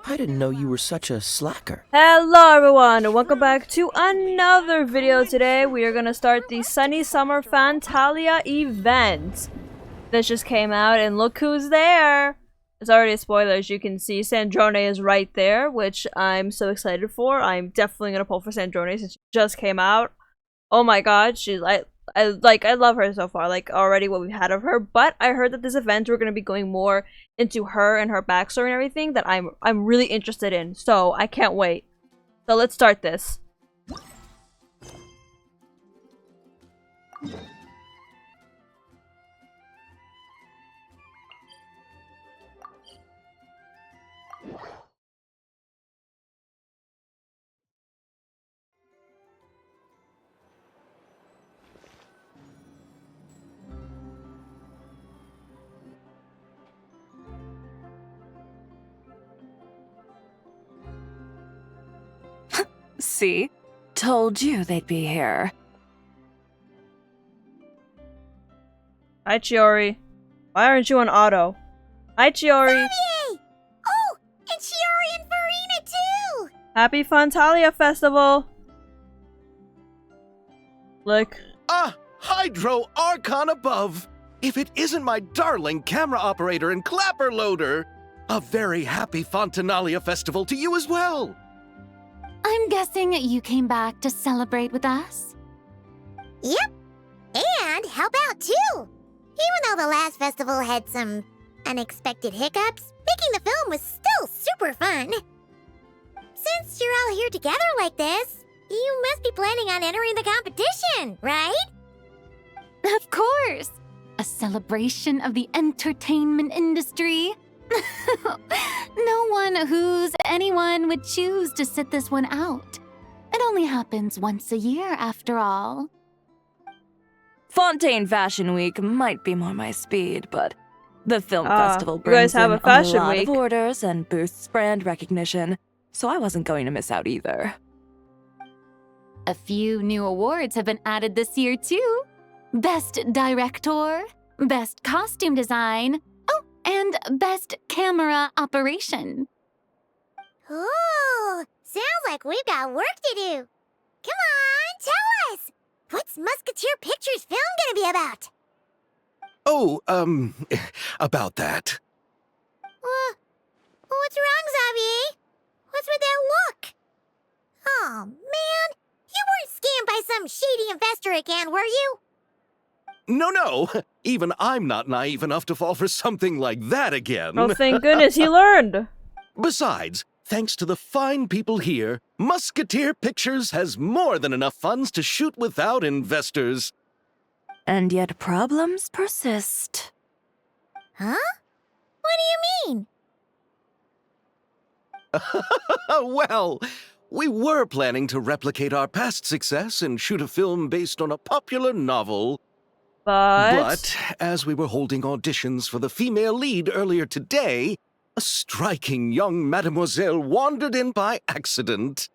I didn't know you were such a slacker. Hello everyone, and welcome back to another video. Today we are going to start the SUNNY SUMMER FONTINALIA event. This just came out and look who's there! It's already a spoiler, as you can see. Sandrone is right there, which I'm so excited for. I'm definitely going to pull for Sandrone since she just came out. Oh my god, I love her so far, like already what we've had of her, but I heard that this event we're going to be going more into her and her backstory and everything that I'm really interested in, so I can't wait. So let's start this. See? Told you they'd be here. Hi, Chiori. Why aren't you on auto? Hi, Chiori. Xavier! Oh, and Chiori and Furina too! Happy Fontinallia Festival! Look. Ah! Hydro Archon above! If it isn't my darling camera operator and clapper loader! A very happy Fontinallia Festival to you as well! I'm guessing you came back to celebrate with us? Yep, and help out too! Even though the last festival had some unexpected hiccups, making the film was still super fun. Since you're all here together like this, you must be planning on entering the competition, right? Of course! A celebration of the entertainment industry. No one who's anyone would choose to sit this one out. It only happens once a year, after all. Fontaine Fashion Week might be more my speed, but the film Ah, festival you brings guys have in a fashion lot week. of orders and boosts brand recognition, so I wasn't going to miss out either. A few new awards have been added this year, too. Best Director, Best Costume Design, and Best Camera Operation. Ooh, sounds like we've got work to do. Come on, tell us! What's Musketeer Pictures film gonna be about? Oh, about that. What's wrong, Xavier? What's with that look? Oh, man, you weren't scammed by some shady investor again, were you? No, even I'm not naive enough to fall for something like that again. Oh, thank goodness he learned. Besides, thanks to the fine people here, Musketeer Pictures has more than enough funds to shoot without investors. And yet problems persist. Huh? What do you mean? Well, we were planning to replicate our past success and shoot a film based on a popular novel. But as we were holding auditions for the female lead earlier today, a striking young mademoiselle wandered in by accident.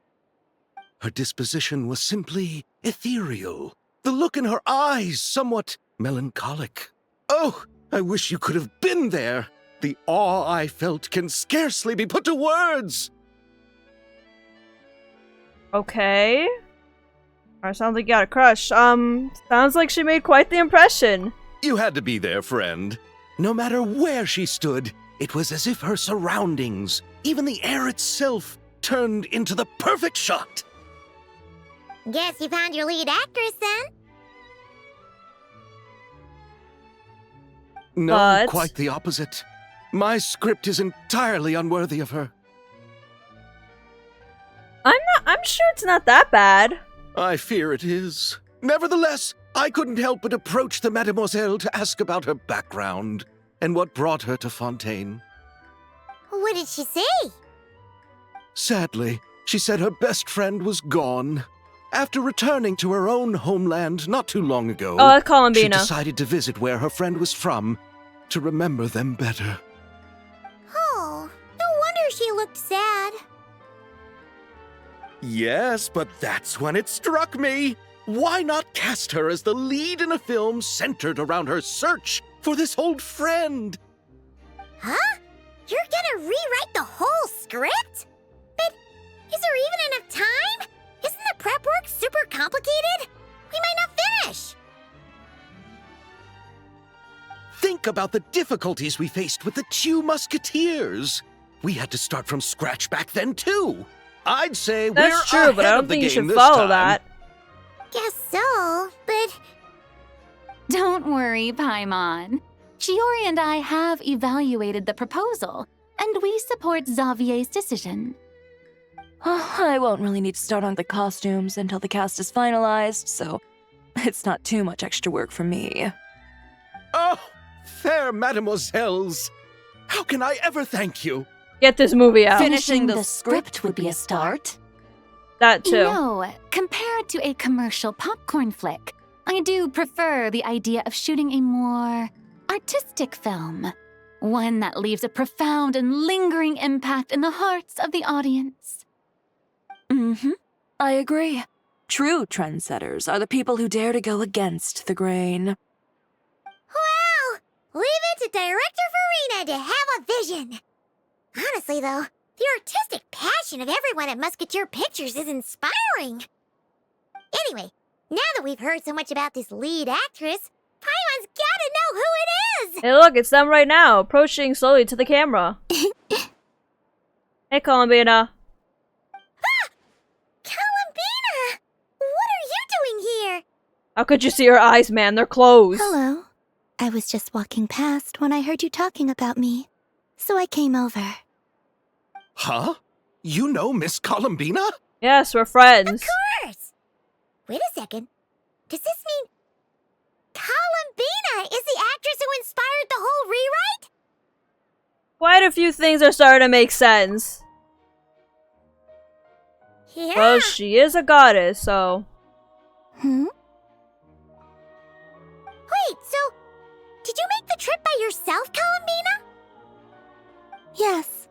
Her disposition was simply ethereal, the look in her eyes somewhat melancholic. Oh, I wish you could have been there. The awe I felt can scarcely be put to words. Okay. Alright, sounds like you got a crush. Sounds like she made quite the impression. You had to be there, friend. No matter where she stood, it was as if her surroundings, even the air itself, turned into the perfect shot. Guess you found your lead actress, then? No, But- quite the opposite. My script is entirely unworthy of her. I'm sure it's not that bad. I fear it is. Nevertheless, I couldn't help but approach the mademoiselle to ask about her background and what brought her to Fontaine. What did she say? Sadly, she said her best friend was gone. After returning to her own homeland not too long ago, Oh, that's she Columbina. decided to visit where her friend was from to remember them better. Oh, no wonder she looked sad. Yes, but that's when it struck me. Why not cast her as the lead in a film centered around her search for this old friend? Huh? You're gonna rewrite the whole script? But is there even enough time? Isn't the prep work super complicated? We might not finish. Think about the difficulties we faced with the Two Musketeers. We had to start from scratch back then, too. I'd say That's we're true, but I ahead don't of the think you game should this follow time. that. Guess so, but Don't worry, Paimon. Chiori and I have evaluated the proposal, and we support Xavier's decision. I won't really need to start on the costumes until the cast is finalized, so it's not too much extra work for me. Oh, fair mademoiselles. How can I ever thank you? Get this movie out. Finishing the script would be a start. That too. No, compared to a commercial popcorn flick, I do prefer the idea of shooting a more artistic film. One that leaves a profound and lingering impact in the hearts of the audience. I agree. True trendsetters are the people who dare to go against the grain. well, leave it to Director Furina to have a vision. Honestly, though, the artistic passion of everyone at Musketeer Pictures is inspiring. Anyway, now that we've heard so much about this lead actress, Paimon's gotta know who it is! Hey, look, it's them right now, approaching slowly to the camera. Hey, Columbina. Columbina! What are you doing here? How could you see her eyes, man? They're closed. Hello. I was just walking past when I heard you talking about me, so I came over. Huh? You know Miss Columbina? Yes, we're friends. Of course! Wait a second. Does this mean Columbina is the actress who inspired the whole rewrite? Quite a few things are starting to make sense. Yeah. Well, she is a goddess, so... Hmm? Wait, so did you make the trip by yourself, Columbina? Yes.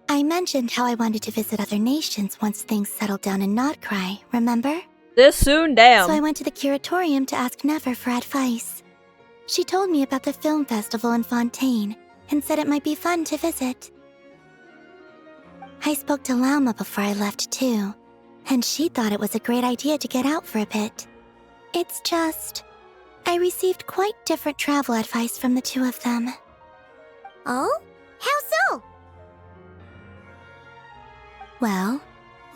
I mentioned how I wanted to visit other nations once things settled down in Nod-Krai, remember? This soon, damn. So I went to the curatorium to ask Never for advice. She told me about the film festival in Fontaine and said it might be fun to visit. I spoke to Lauma before I left too, and she thought it was a great idea to get out for a bit. It's just, I received quite different travel advice from the two of them. Oh? How so? Well,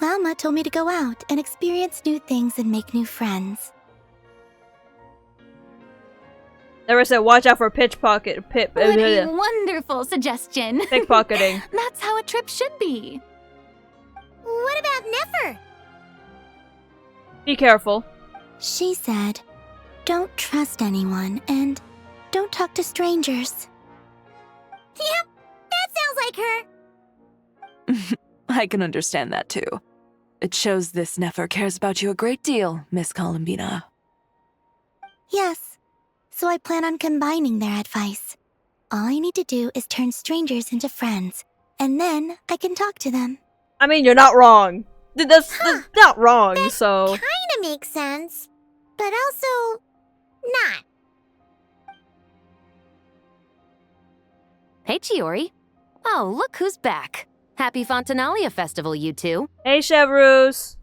Lauma told me to go out and experience new things and make new friends. Never said watch out for pickpocketing. What a wonderful suggestion. Pickpocketing. That's how a trip should be. What about Nefer? Be careful. She said, don't trust anyone and don't talk to strangers. Yep, that sounds like her. I can understand that too. It shows this Nefer cares about you a great deal, Miss Columbina. Yes, so I plan on combining their advice. All I need to do is turn strangers into friends, and then I can talk to them. I mean, you're not wrong. That's not wrong, so... Kinda makes sense, but also not. Hey, Chiori. Oh, look who's back. Happy Fontinallia Festival, you two. Hey, Chevreuse.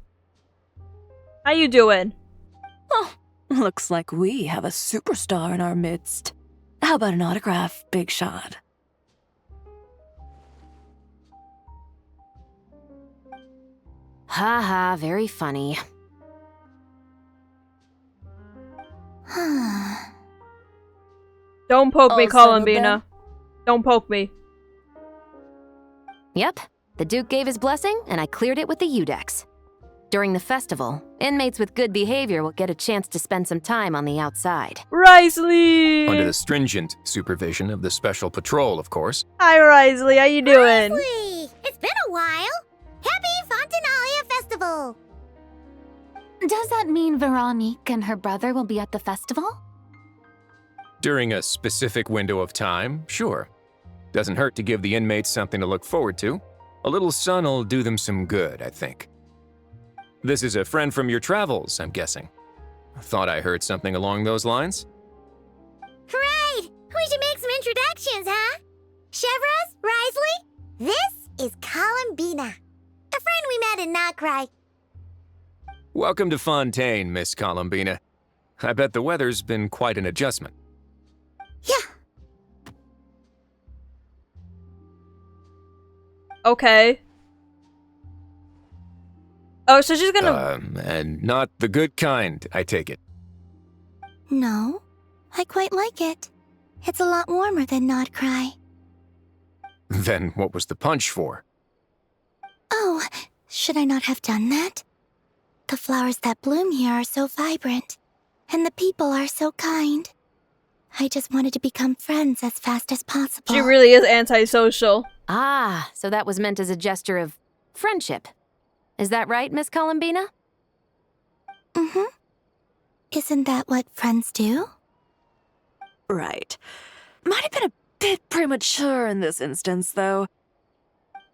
How you doing? Oh, looks like we have a superstar in our midst. How about an autograph, Big Shot? Ha ha, very funny. Don't poke me, All settled Columbina. then? Don't poke me. Yep, the Duke gave his blessing, and I cleared it with the Udex. During the festival, inmates with good behavior will get a chance to spend some time on the outside. Wriothesley! Under the stringent supervision of the Special Patrol, of course. Hi, Wriothesley. How you doing? Wriothesley, it's been a while. Happy Fontinallia Festival. Does that mean Veronique and her brother will be at the festival? During a specific window of time, sure. Doesn't hurt to give the inmates something to look forward to. A little sun'll do them some good, I think. This is a friend from your travels, I'm guessing. Thought I heard something along those lines. Right, we should make some introductions, huh? Chevreuse, Wriothesley, this is Columbina. Columbina, a friend we met in Nod-Krai. Welcome to Fontaine, Miss Columbina. I bet the weather's been quite an adjustment. Yeah. Okay. Oh, so she's gonna... And not the good kind, I take it. No, I quite like it. It's a lot warmer than Nod-Krai. Then what was the punch for? Oh, should I not have done that? The flowers that bloom here are so vibrant, and the people are so kind. I just wanted to become friends as fast as possible. She really is antisocial. Ah, so that was meant as a gesture of friendship. Is that right, Miss Columbina? Mm-hmm. Isn't that what friends do? Right. Might have been a bit premature in this instance, though.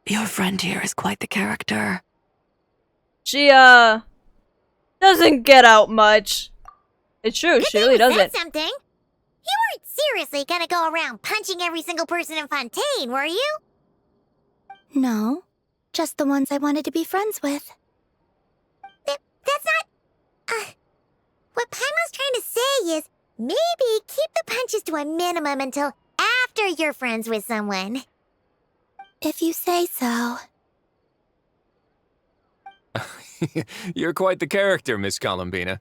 Your friend here is quite the character. She, doesn't get out much. It's true, she really That's doesn't. something. You weren't seriously gonna go around punching every single person in Fontaine, were you? No, just the ones I wanted to be friends with. That's not... what Paimon's trying to say is, maybe keep the punches to a minimum until after you're friends with someone. If you say so. You're quite the character, Miss Columbina.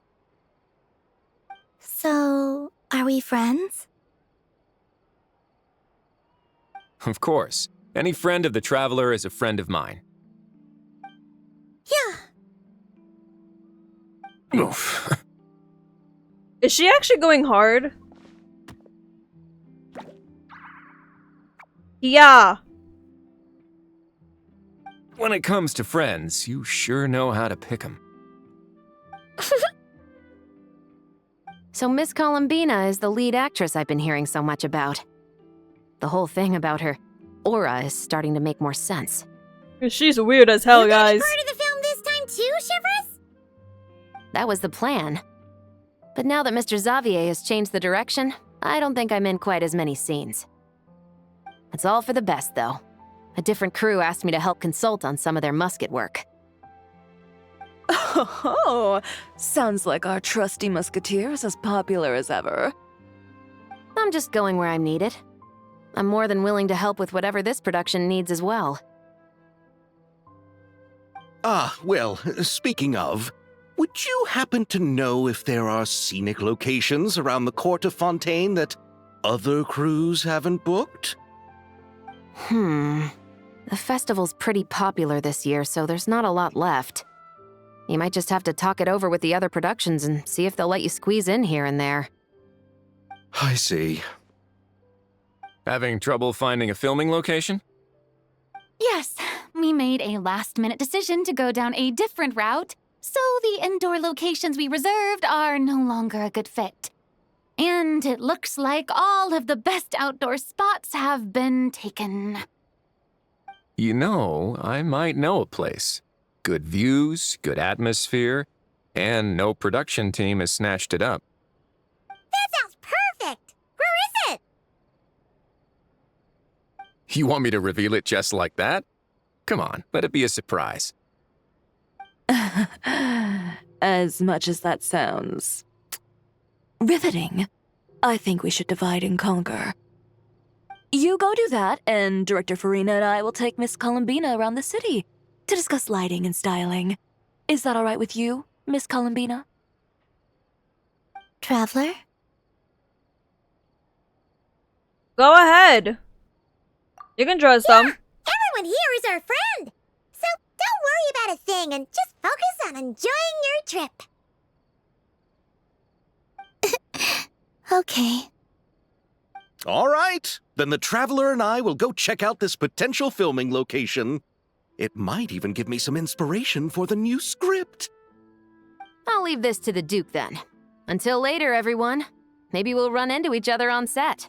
So, are we friends? Of course. Any friend of the Traveler is a friend of mine. Yeah. Oof. Is she actually going hard? Yeah. When it comes to friends, you sure know how to pick 'em. So Miss Columbina is the lead actress I've been hearing so much about. The whole thing about her aura is starting to make more sense. She's weird as hell, You gonna be guys. part of the film this time too, Shivers? That was the plan. But now that Mr. Xavier has changed the direction, I don't think I'm in quite as many scenes. It's all for the best, though. A different crew asked me to help consult on some of their musket work. Oh, sounds like our trusty musketeer is as popular as ever. I'm just going where I'm needed. I'm more than willing to help with whatever this production needs as well. Ah, well, speaking of, would you happen to know if there are scenic locations around the court of Fontaine that other crews haven't booked? The festival's pretty popular this year, so there's not a lot left. You might just have to talk it over with the other productions and see if they'll let you squeeze in here and there. I see. Having trouble finding a filming location? Yes, we made a last-minute decision to go down a different route, so the indoor locations we reserved are no longer a good fit. And it looks like all of the best outdoor spots have been taken. You know, I might know a place. Good views, good atmosphere, and no production team has snatched it up. That sounds perfect! Where is it? You want me to reveal it just like that? Come on, let it be a surprise. As much as that sounds riveting, I think we should divide and conquer. You go do that, and Director Furina and I will take Miss Columbina around the city to discuss lighting and styling. Is that all right with you, Miss Columbina? Traveler? Go ahead. You can draw some. Everyone here is our friend! So don't worry about a thing and just focus on enjoying your trip. Okay. All right, then the Traveler and I will go check out this potential filming location. It might even give me some inspiration for the new script. I'll leave this to the Duke then. Until later, everyone. Maybe we'll run into each other on set.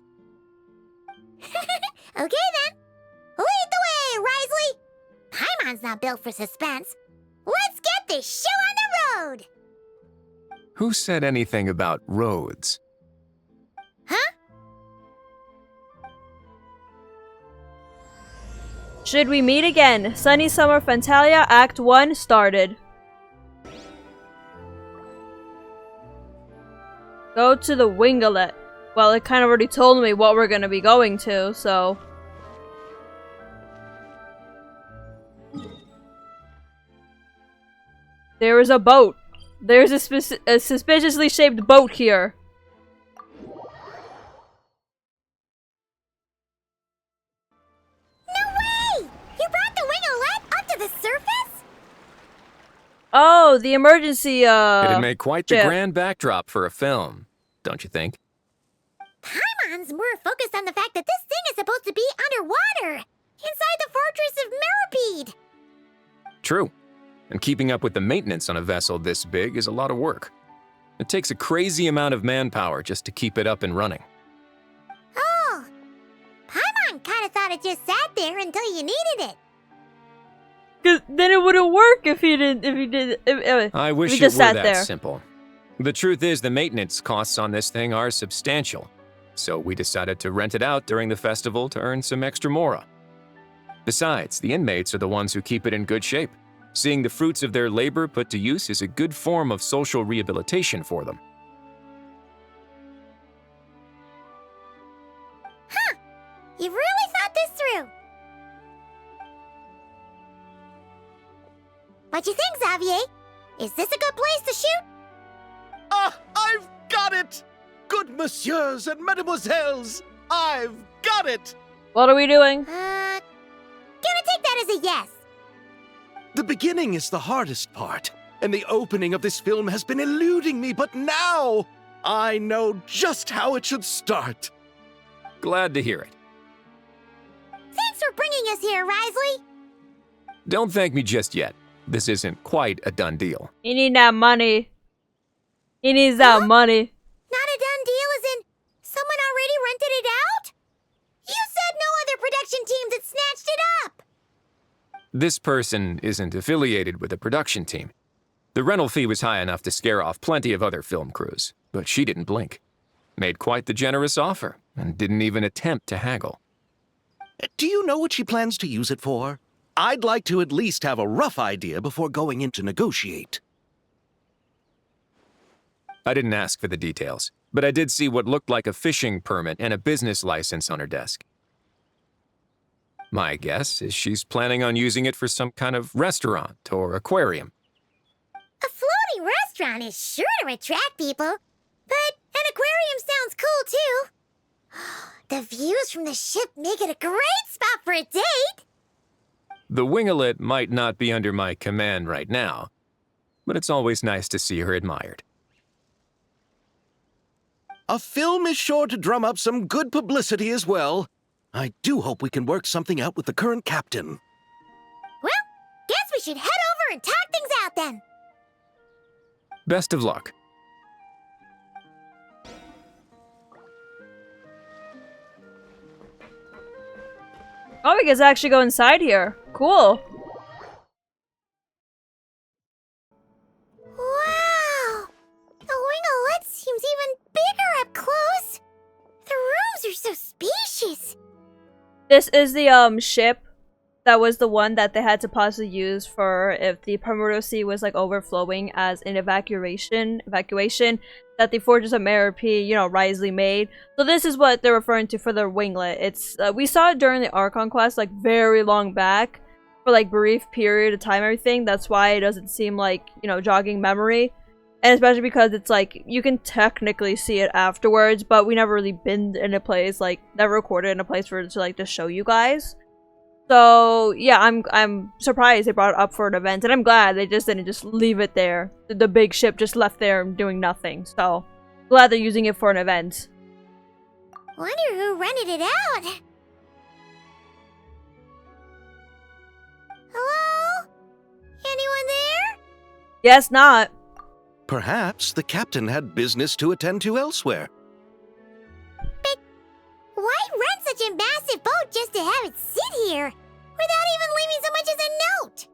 Okay then. Lead the way, Wriothesley! Paimon's not built for suspense. Let's get this show on the road! Who said anything about roads? Huh? Should we meet again? Sunny Summer Fontinalia Act 1 started. Go to the Winglet. Well, it kind of already told me what we're gonna be going to, so... There is a boat. There's a suspiciously shaped boat here. No way! You brought the Winglet up to the surface? Oh, the emergency, It'd make quite the ship. grand backdrop for a film, don't you think? Paimon's more focused on the fact that this thing is supposed to be underwater, inside the fortress of Mirapede. True. And keeping up with the maintenance on a vessel this big is a lot of work. It takes a crazy amount of manpower just to keep it up and running. Oh, Paimon kind of thought it just sat there until you needed it. Cause then it wouldn't work if he did. I wish we it just were sat that there. simple. The truth is the maintenance costs on this thing are substantial, so we decided to rent it out during the festival to earn some extra mora. Besides, the inmates are the ones who keep it in good shape. Seeing the fruits of their labor put to use is a good form of social rehabilitation for them. Huh, you've really thought this through. What you think, Xavier? Is this a good place to shoot? Ah, I've got it! Good messieurs and mesdemoiselles, I've got it! What are we doing? Gonna take that as a yes. The beginning is the hardest part, and the opening of this film has been eluding me, but now I know just how it should start. Glad to hear it. Thanks for bringing us here, Wriothesley. Don't thank me just yet. This isn't quite a done deal. He need that money. He needs that money. Not a done deal as in someone already rented it out? You said no other production teams had snatched it up. This person isn't affiliated with a production team. The rental fee was high enough to scare off plenty of other film crews, but she didn't blink. Made quite the generous offer, and didn't even attempt to haggle. Do you know what she plans to use it for? I'd like to at least have a rough idea before going in to negotiate. I didn't ask for the details, but I did see what looked like a fishing permit and a business license on her desk. My guess is she's planning on using it for some kind of restaurant or aquarium. A floating restaurant is sure to attract people, but an aquarium sounds cool too. The views from the ship make it a great spot for a date. The Winglet might not be under my command right now, but it's always nice to see her admired. A film is sure to drum up some good publicity as well. I do hope we can work something out with the current captain. Well, guess we should head over and talk things out then. Best of luck. Oh, we can actually go inside here. Cool. Wow! The Winglet seems even bigger up close. The rooms are so spacious. This is the ship that was the one that they had to possibly use for if the Primordial Sea was like overflowing as an evacuation that the Fortress of Merope, you know, Wriothesley made. So this is what they're referring to for the Winglet. It's we saw it during the Archon quest, like very long back, for like brief period of time, everything. That's why it doesn't seem like, you know, jogging memory. And especially because it's like, you can technically see it afterwards, but we never really been in a place, like, never recorded in a place for it to, like, to show you guys. So, yeah, I'm surprised they brought it up for an event, and I'm glad they just didn't just leave it there. The big ship just left there doing nothing, so glad they're using it for an event. Wonder who rented it out. Hello? Anyone there? Guess not. Perhaps the captain had business to attend to elsewhere. But why rent such a massive boat just to have it sit here without even leaving so much as a note?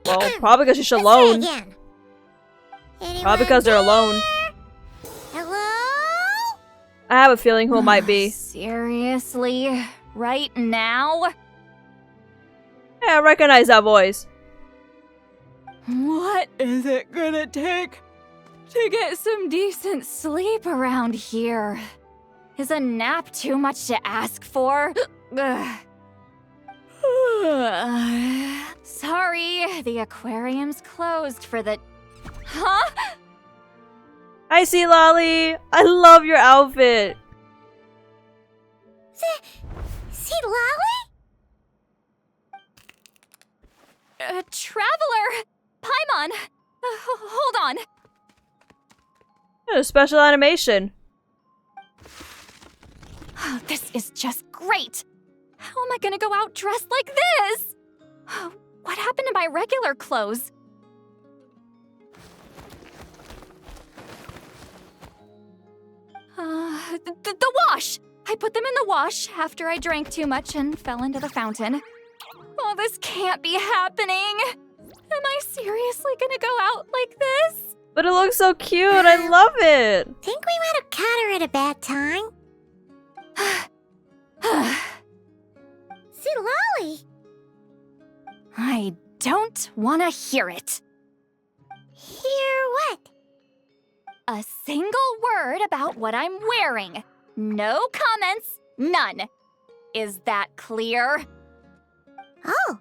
Well, probably because she's Let's alone. try again. Anyone Probably because they're alone. there? Hello? I have a feeling who it might be. Seriously? Right now? Yeah, I recognize that voice. What is it gonna take to get some decent sleep around here? Is a nap too much to ask for? Ugh. Sorry, the aquarium's closed for the... Huh? Hi, Citlali. I love your outfit. Citlali? Traveler! Paimon! Hold on. Yeah, special animation. Oh, this is just great! How am I gonna go out dressed like this? Oh, what happened to my regular clothes? The wash! I put them in the wash after I drank too much and fell into the fountain. Oh, this can't be happening! Am I seriously gonna go out like this? But it looks so cute. I love it. Think we might have caught her at a bad time? Citlali! I don't want to hear it. Hear what? A single word about what I'm wearing. No comments, none. Is that clear? Oh,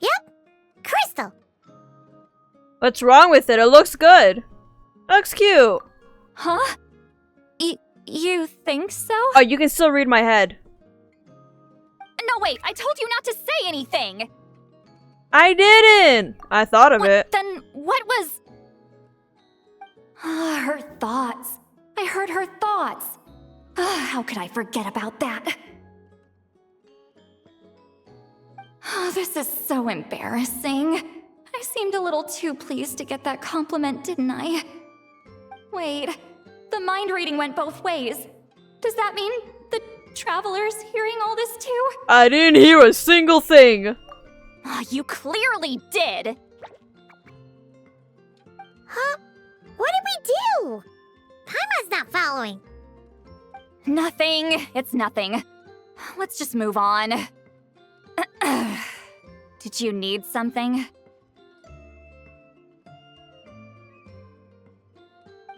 yep. Crystal. What's wrong with it? It looks good. Looks cute. Huh? You think so? Oh, you can still read my head. No, wait, I told you not to say anything. I didn't. I thought of it. Then what was... Her thoughts. I heard her thoughts. How could I forget about that? Oh, this is so embarrassing. I seemed a little too pleased to get that compliment, didn't I? Wait, the mind reading went both ways. Does that mean the traveler's hearing all this too? I didn't hear a single thing. Oh, you clearly did. Huh? What did we do? Paimon's not following. Nothing. It's nothing. Let's just move on. Did you need something?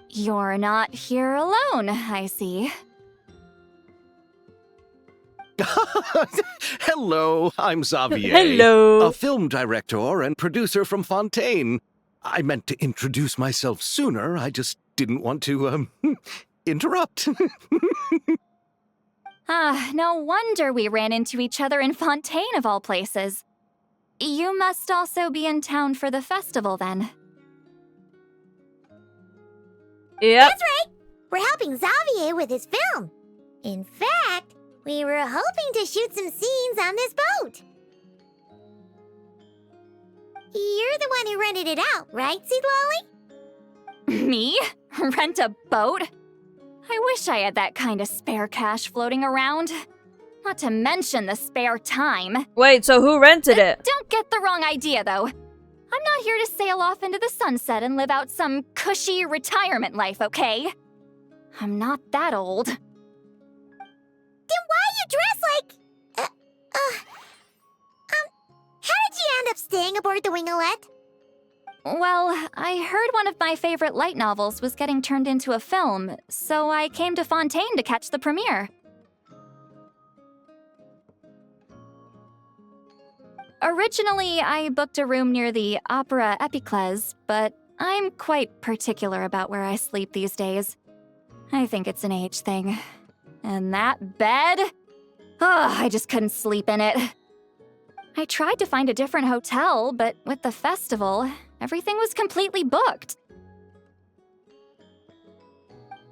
You're not here alone, I see. Hello, I'm Xavier. Hello. A film director and producer from Fontaine. I meant to introduce myself sooner. I just didn't want to, interrupt. No wonder we ran into each other in Fontaine of all places. You must also be in town for the festival then. Yep. That's right. We're helping Xavier with his film. In fact, we were hoping to shoot some scenes on this boat. You're the one who rented it out, right, Citlali? Me? Rent a boat? I wish I had that kind of spare cash floating around. Not to mention the spare time. Wait, so who rented it? Don't get the wrong idea, though. I'm not here to sail off into the sunset and live out some cushy retirement life, okay? I'm not that old. Then why you dress like... how did you end up staying aboard the Winglet? Well, I heard one of my favorite light novels was getting turned into a film, so I came to Fontaine to catch the premiere. Originally, I booked a room near the Opera Epiclese, but I'm quite particular about where I sleep these days. I think it's an age thing. And that bed? Oh, I just couldn't sleep in it. I tried to find a different hotel, but with the festival, everything was completely booked.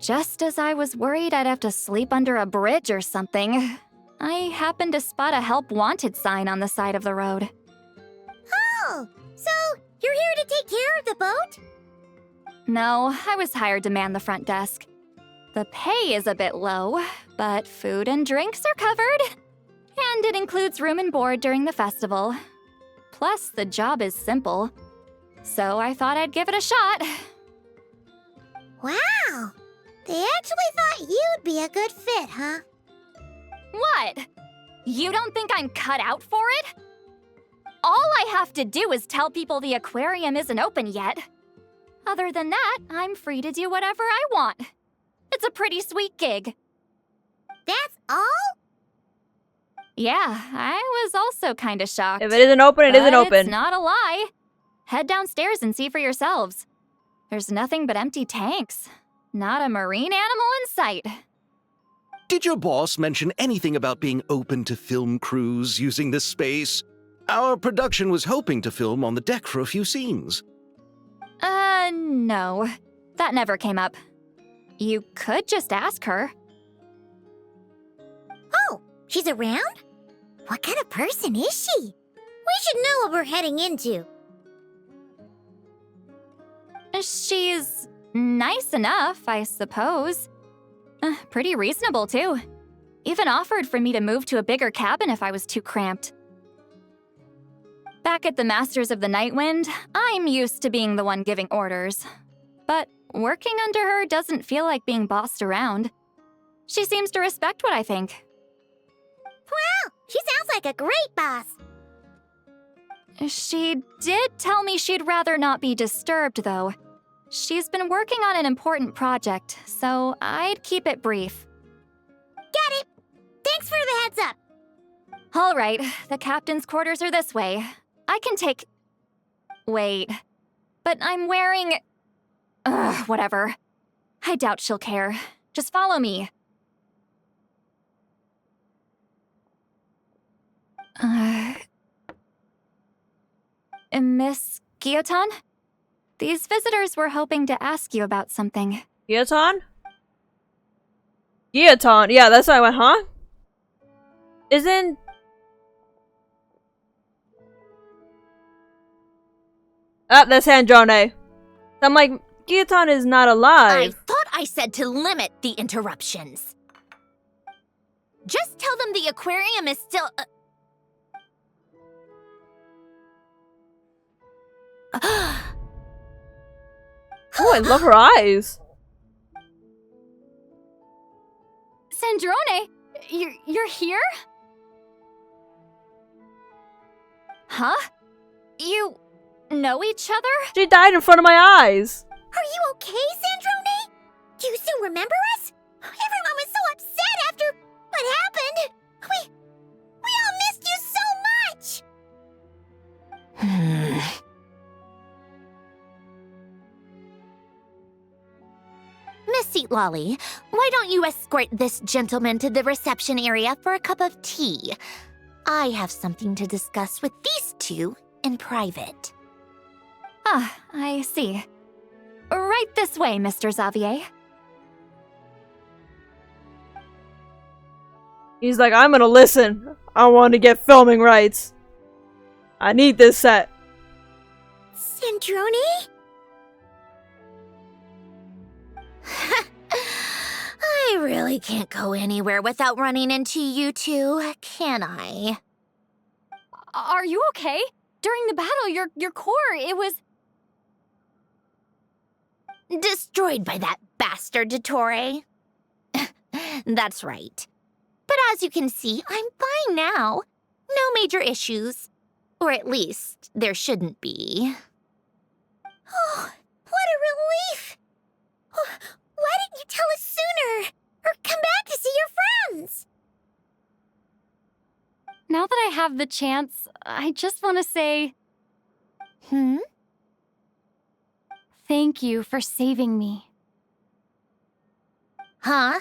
Just as I was worried I'd have to sleep under a bridge or something, I happened to spot a help wanted sign on the side of the road. Oh, so you're here to take care of the boat? No, I was hired to man the front desk. The pay is a bit low, but food and drinks are covered. And it includes room and board during the festival. Plus, the job is simple. So I thought I'd give it a shot. Wow, they actually thought you'd be a good fit, huh? What? You don't think I'm cut out for it? have to do is tell people the aquarium isn't open yet. Other than that, I'm free to do whatever I want. It's a pretty sweet gig. That's all? Yeah, I was also kind of shocked. If it isn't open, it isn't But open. It's not a lie. Head downstairs and see for yourselves. There's nothing but empty tanks. Not a marine animal in sight. Did your boss mention anything about being open to film crews using this space? Our production was hoping to film on the deck for a few scenes. No. That never came up. You could just ask her. Oh, she's around? What kind of person is she? We should know what we're heading into. She's nice enough, I suppose. Pretty reasonable, too. Even offered for me to move to a bigger cabin if I was too cramped. Back at the Masters of the Night Wind, I'm used to being the one giving orders. But working under her doesn't feel like being bossed around. She seems to respect what I think. Wow, she sounds like a great boss. She did tell me she'd rather not be disturbed, though. She's been working on an important project, so I'd keep it brief. Got it. Thanks for the heads up. All right, the captain's quarters are this way. I can take... Wait. But I'm wearing... whatever. I doubt she'll care. Just follow me. Miss Guillotin? These visitors were hoping to ask you about something. Guillotin? Guillotin? Yeah, that's why I went, huh? Isn't... Ah, that's Sandrone. I'm like, Guillotin is not I alive. thought I said to limit the interruptions. Just tell them the aquarium is still... Oh, I love her eyes. Sandrone, you're here? Huh? You know each other? She died in front of my eyes. Are you okay, Sandrone? Do you still remember us? Everyone was so upset after what happened. We all missed you so much. Miss Citlali, why don't you escort this gentleman to the reception area for a cup of tea? I have something to discuss with these two in private. Ah, I see. Right this way, Mr. Xavier. He's like, I'm gonna listen. I want to get filming rights. I need this set. Sandrone? I really can't go anywhere without running into you two, can I? Are you okay? During the battle, your core, it was... Destroyed by that bastard Dottore. That's right. But as you can see, I'm fine now. No major issues. Or at least, there shouldn't be. Oh, what a relief! Why didn't you tell us sooner? Or come back to see your friends? Now that I have the chance, I just want to say... Thank you for saving me. Huh?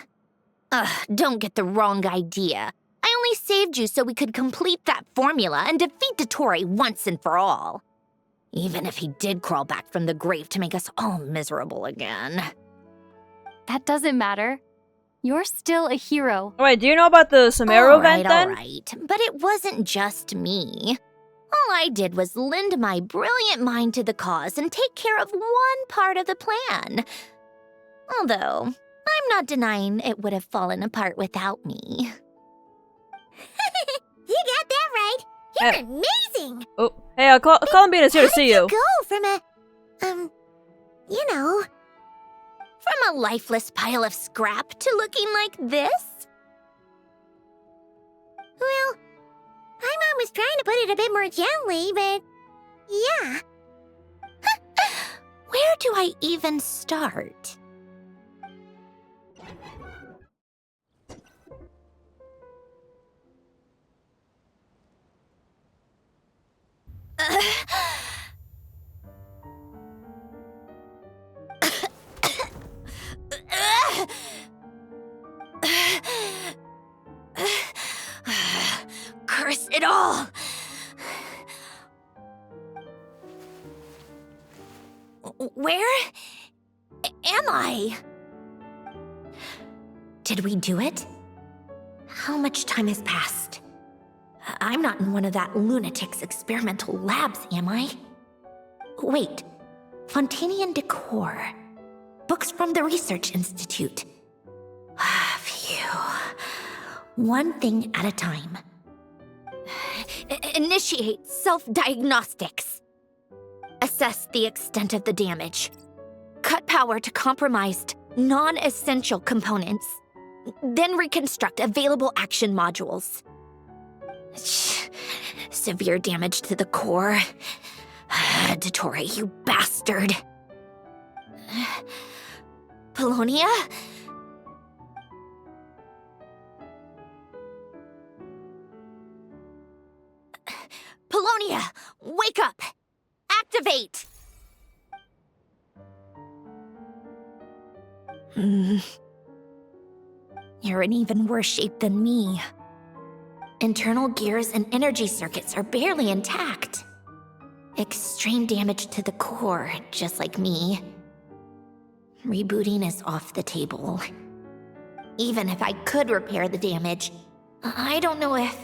Don't get the wrong idea. I only saved you so we could complete that formula and defeat Dottore once and for all. Even if he did crawl back from the grave to make us all miserable again. That doesn't matter. You're still a hero. Oh, wait, do you know about the Sumeru event then? Alright, but it wasn't just me. All I did was lend my brilliant mind to the cause and take care of one part of the plan. Although, I'm not denying it would have fallen apart without me. You got that right. You're amazing. Oh, hey, Columbina's here to see you. How did you go from a, you know... From a lifeless pile of scrap to looking like this? Well, my mom was trying to put it a bit more gently, but Yeah. Where do I even start? Curse it all! Where am I? Did we do it? How much time has passed? I'm not in one of that lunatic's experimental labs, am I? Wait, Fontanian decor. Books from the Research Institute. Phew. One thing at a time. Initiate self-diagnostics. Assess the extent of the damage. Cut power to compromised, non-essential components. Then reconstruct available action modules. Severe damage to the core. Dottore, you bastard. Polonia? Polonia, wake up! Activate! You're in even worse shape than me. Internal gears and energy circuits are barely intact. Extreme damage to the core, just like me. Rebooting is off the table. Even if I could repair the damage, I don't know if...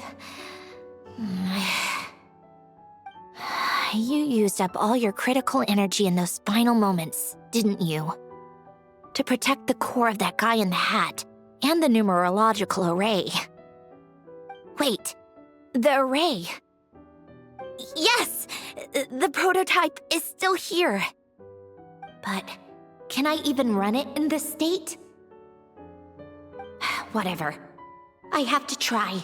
You used up all your critical energy in those final moments, didn't you? To protect the core of that guy in the hat, and the numerological array. Wait, the array. Yes! The prototype is still here. But can I even run it in this state? Whatever. I have to try.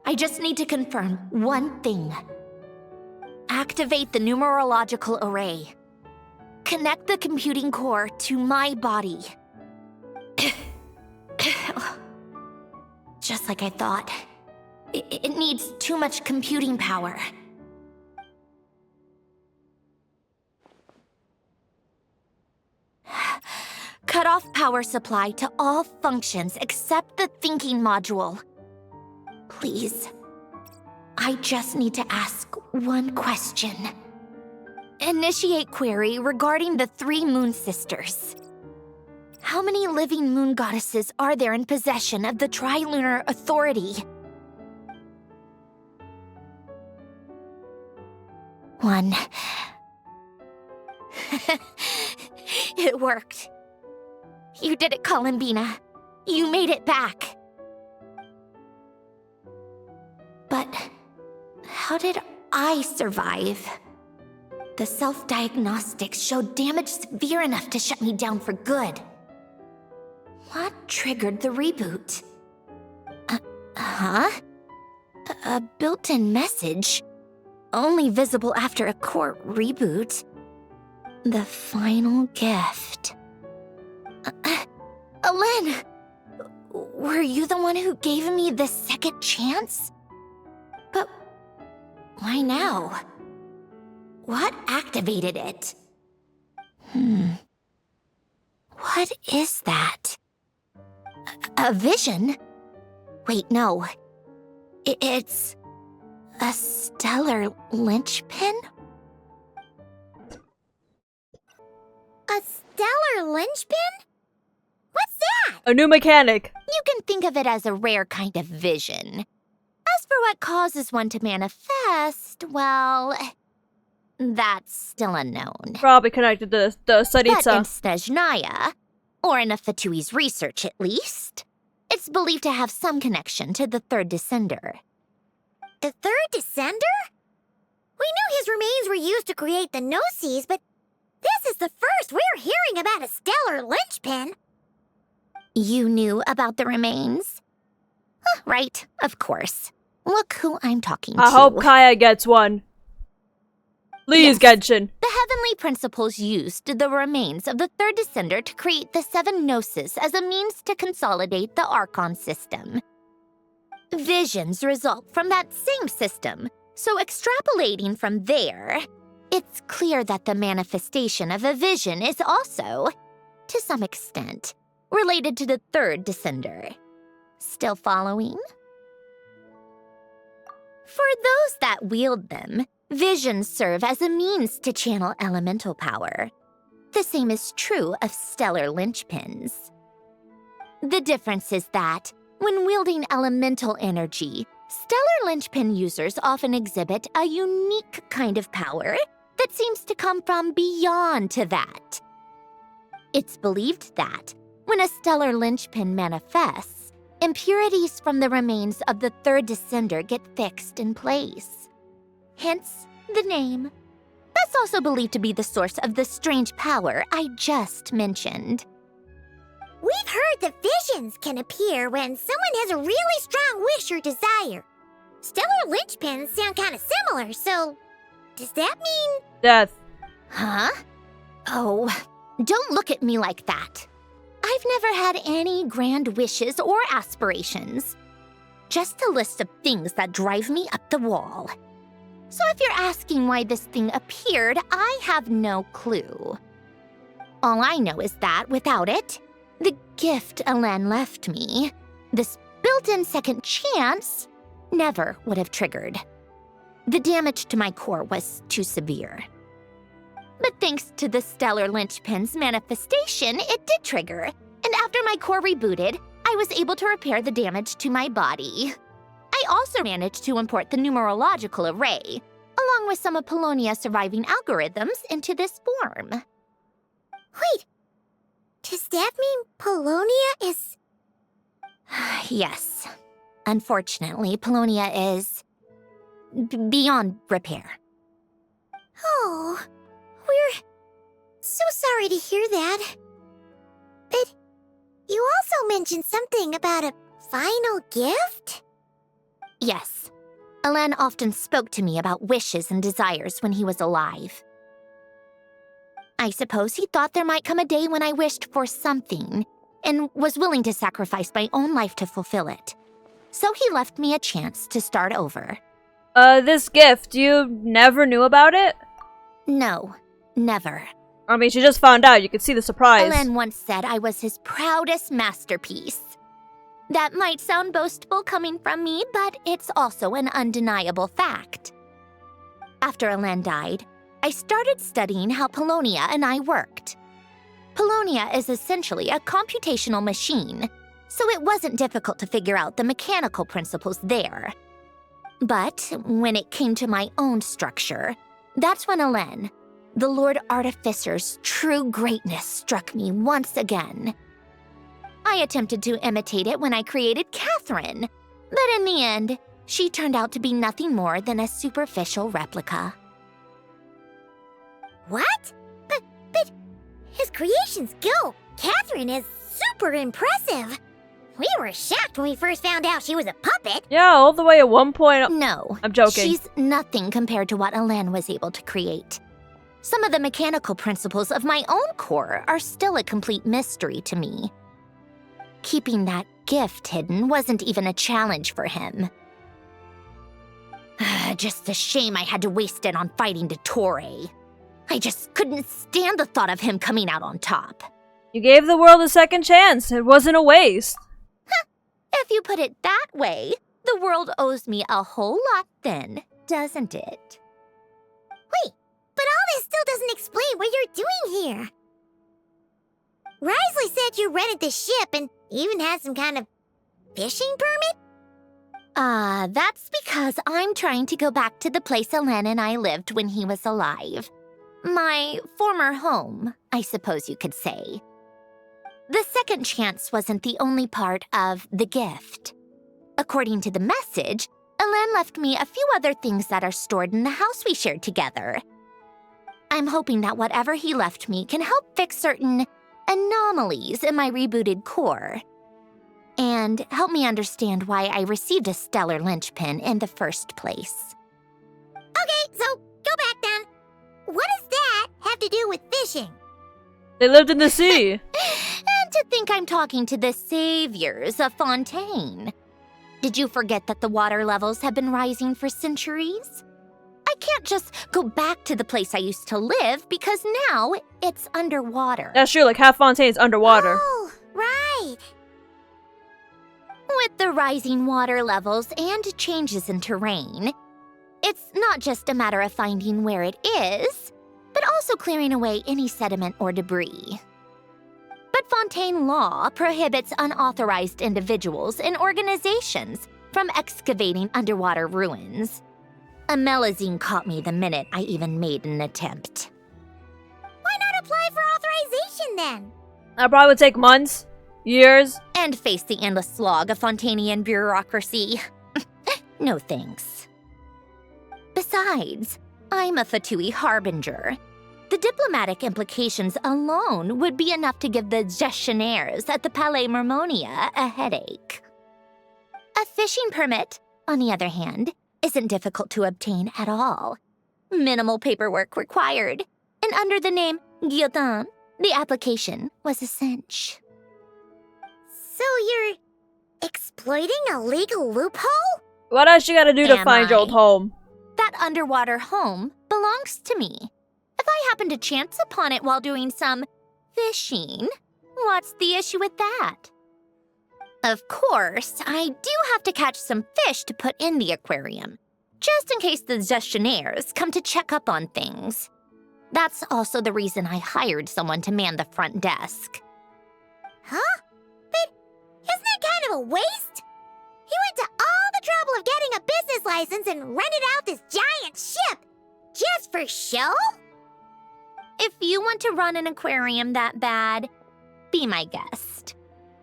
I just need to confirm one thing. Activate the numerological array. Connect the computing core to my body. Just like I thought. It needs too much computing power. Cut off power supply to all functions except the thinking module. Please. I just need to ask one question. Initiate query regarding the 3 moon sisters. How many living moon goddesses are there in possession of the Trilunar Authority? 1. It worked. You did it, Columbina. You made it back. But how did I survive? The self-diagnostics showed damage severe enough to shut me down for good. What triggered the reboot? A built-in message? Only visible after a core reboot. The final gift. Alen! Were you the one who gave me this second chance? But why now? What activated it? What is that? A vision? Wait, no. It's a stellar linchpin? A stellar linchpin? What's that? A new mechanic. You can think of it as a rare kind of vision. As for what causes one to manifest, well, that's still unknown. Probably connected to the But in Saritsa. Snezhnaya, or in Afatui's research at least, it's believed to have some connection to the third descender. The third descender? We knew his remains were used to create the Gnosis, but this is the first we're hearing about a stellar linchpin. You knew about the remains? Right, of course. Look who I'm talking to. I hope Kaya gets one. Please, Yes. Genshin. The heavenly principles used the remains of the third descender to create the seven gnosis as a means to consolidate the Archon system. Visions result from that same system, so extrapolating from there, it's clear that the manifestation of a vision is also, to some extent, related to the third descender. Still following? For those that wield them, visions serve as a means to channel elemental power. The same is true of stellar linchpins. The difference is that, when wielding elemental energy, stellar linchpin users often exhibit a unique kind of power that seems to come from beyond to that. It's believed that, when a stellar linchpin manifests, impurities from the remains of the third descender get fixed in place. Hence, the name. That's also believed to be the source of the strange power I just mentioned. We've heard that visions can appear when someone has a really strong wish or desire. Stellar linchpins sound kind of similar, so does that mean... Death. Huh? Oh, don't look at me like that. I've never had any grand wishes or aspirations. Just a list of things that drive me up the wall. So if you're asking why this thing appeared, I have no clue. All I know is that without it, the gift Alen left me, this built-in second chance, never would have triggered. The damage to my core was too severe. But thanks to the stellar linchpin's manifestation, it did trigger. And after my core rebooted, I was able to repair the damage to my body. I also managed to import the numerological array, along with some of Polonia's surviving algorithms, into this form. Wait, does that mean Polonia is... Yes. Unfortunately, Polonia is... beyond repair. Oh, we're so sorry to hear that. But you also mentioned something about a final gift? Yes. Alen often spoke to me about wishes and desires when he was alive. I suppose he thought there might come a day when I wished for something, and was willing to sacrifice my own life to fulfill it. So he left me a chance to start over. This gift, you never knew about it? No, never. I mean, she just found out. You could see the surprise. Alen once said I was his proudest masterpiece. That might sound boastful coming from me, but it's also an undeniable fact. After Alen died, I started studying how Polonia and I worked. Polonia is essentially a computational machine, so it wasn't difficult to figure out the mechanical principles there. But when it came to my own structure, that's when Alen, the Lord Artificer's true greatness, struck me once again. I attempted to imitate it when I created Catherine, but in the end, she turned out to be nothing more than a superficial replica. What? But his creations go. Catherine is super impressive. We were shocked when we first found out she was a puppet. Yeah, all the way at one point. No, I'm joking. She's nothing compared to what Alen was able to create. Some of the mechanical principles of my own core are still a complete mystery to me. Keeping that gift hidden wasn't even a challenge for him. Just a shame I had to waste it on fighting Dottore. I just couldn't stand the thought of him coming out on top. You gave the world a second chance. It wasn't a waste. If you put it that way, the world owes me a whole lot then, doesn't it? Wait, but all this still doesn't explain what you're doing here. Wriothesley said you rented the ship and even had some kind of fishing permit? That's because I'm trying to go back to the place Alen and I lived when he was alive. My former home, I suppose you could say. The second chance wasn't the only part of the gift. According to the message, Alen left me a few other things that are stored in the house we shared together. I'm hoping that whatever he left me can help fix certain anomalies in my rebooted core. And help me understand why I received a stellar linchpin in the first place. Okay, so go back then. have to do with fishing? They lived in the sea. And to think I'm talking to the saviors of Fontaine. Did you forget that the water levels have been rising for centuries? I can't just go back to the place I used to live because now it's underwater. That's true, like half Fontaine's underwater. Oh, right. With the rising water levels and changes in terrain, it's not just a matter of finding where it is, but also clearing away any sediment or debris. But Fontaine law prohibits unauthorized individuals and organizations from excavating underwater ruins. A Melazine caught me the minute I even made an attempt. Why not apply for authorization then? That probably would take months, years. And face the endless slog of Fontainian bureaucracy. No thanks. Besides, I'm a Fatui harbinger. The diplomatic implications alone would be enough to give the gestionnaires at the Palais Mermonia a headache. A fishing permit, on the other hand, isn't difficult to obtain at all. Minimal paperwork required, and under the name Guillotin, the application was a cinch. So you're exploiting a legal loophole? What else you gotta do to Am find your I? old home? That underwater home belongs to me. If I happen to chance upon it while doing some fishing, what's the issue with that? Of course, I do have to catch some fish to put in the aquarium, just in case the gestionnaires come to check up on things. That's also the reason I hired someone to man the front desk. Huh? But isn't that kind of a waste? He went to all the trouble of getting a business license and rented out this giant ship. Just for show? If you want to run an aquarium that bad, be my guest.